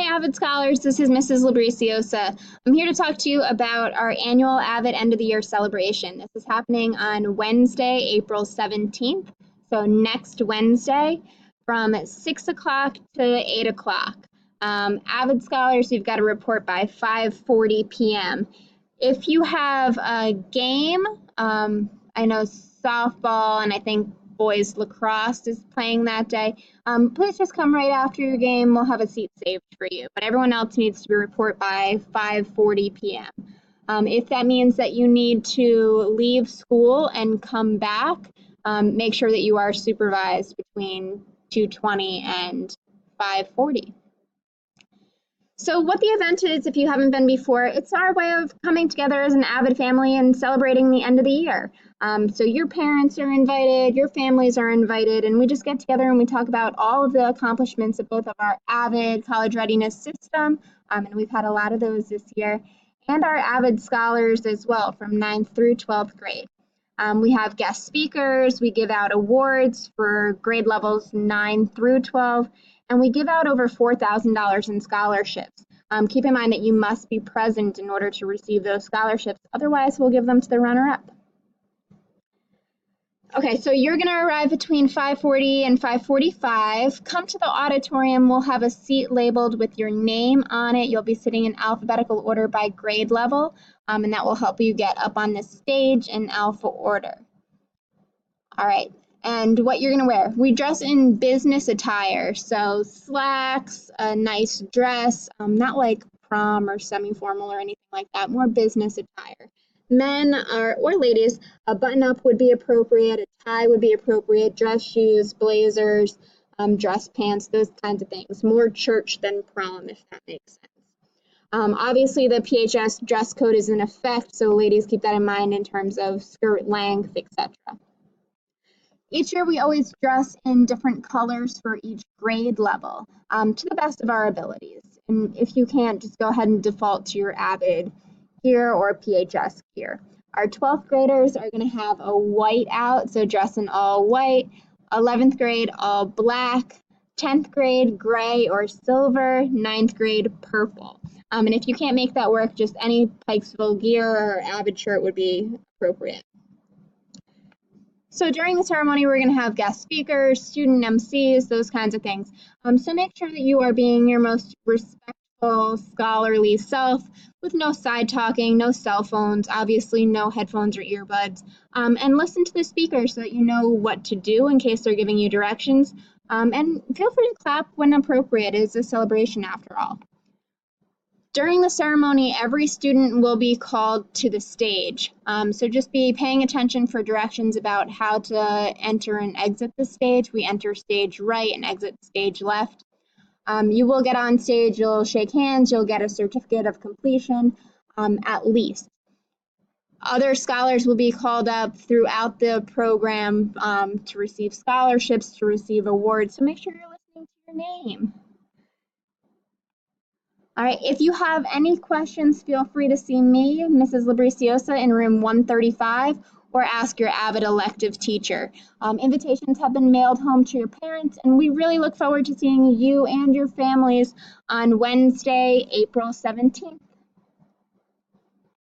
AVID Scholars, this is Mrs. Labriciosa. I'm here to talk to you about our annual AVID End of the Year celebration. This is happening on Wednesday, April 17th, so next Wednesday from 6 o'clock to 8 o'clock. AVID Scholars, you've got to report by 5:40 p.m. If you have a game, I know softball and I think boys lacrosse is playing that day, please just come right after your game. We'll have a seat saved for you, but everyone else needs to be report by 5:40 p.m. If that means that you need to leave school and come back, make sure that you are supervised between 2:20 and 5:40. So what the event is, if you haven't been before, it's our way of coming together as an AVID family and celebrating the end of the year. So your parents are invited, your families are invited, and we just get together and we talk about all of the accomplishments of both of our AVID college readiness system, and we've had a lot of those this year, and our AVID scholars as well from 9th through 12th grade. We have guest speakers, we give out awards for grade levels 9 through 12, and we give out over $4,000 in scholarships. Keep in mind that you must be present in order to receive those scholarships, otherwise we'll give them to the runner-up. Okay, so you're going to arrive between 5:40 and 5:45. Come to the auditorium. We'll have a seat labeled with your name on it. You'll be sitting in alphabetical order by grade level, and that will help you get up on the stage in alpha order. All right, and what you're going to wear. We dress in business attire, so slacks, a nice dress, not like prom or semi-formal or anything like that, more business attire. Men or ladies, a button-up would be appropriate, a tie would be appropriate, dress shoes, blazers, dress pants, those kinds of things. More church than prom, if that makes sense. Obviously, the PHS dress code is in effect, so ladies keep that in mind in terms of skirt length, etc. Each year, we always dress in different colors for each grade level to the best of our abilities. And if you can't, just go ahead and default to your AVID gear or PHS gear. Our 12th graders are going to have a white out, so dress in all white. 11th grade, all black. 10th grade, gray or silver. 9th grade, purple. And if you can't make that work, just any Pikesville gear or AVID shirt would be appropriate. So during the ceremony, we're going to have guest speakers, student MCs, those kinds of things. So make sure that you are being your most respectful, scholarly self with no side talking, no cell phones, obviously no headphones or earbuds, and listen to the speaker so that you know what to do in case they're giving you directions. And feel free to clap when appropriate. It is a celebration after all. During the ceremony, every student will be called to the stage. So just be paying attention for directions about how to enter and exit the stage. We enter stage right and exit stage left. You will get on stage, you'll shake hands, you'll get a certificate of completion, at least. Other scholars will be called up throughout the program to receive scholarships, to receive awards, so make sure you're listening to your name. All right, if you have any questions, feel free to see me, Mrs. Labriciosa, in room 135, or ask your AVID elective teacher. Invitations have been mailed home to your parents, and we really look forward to seeing you and your families on Wednesday, April 17th.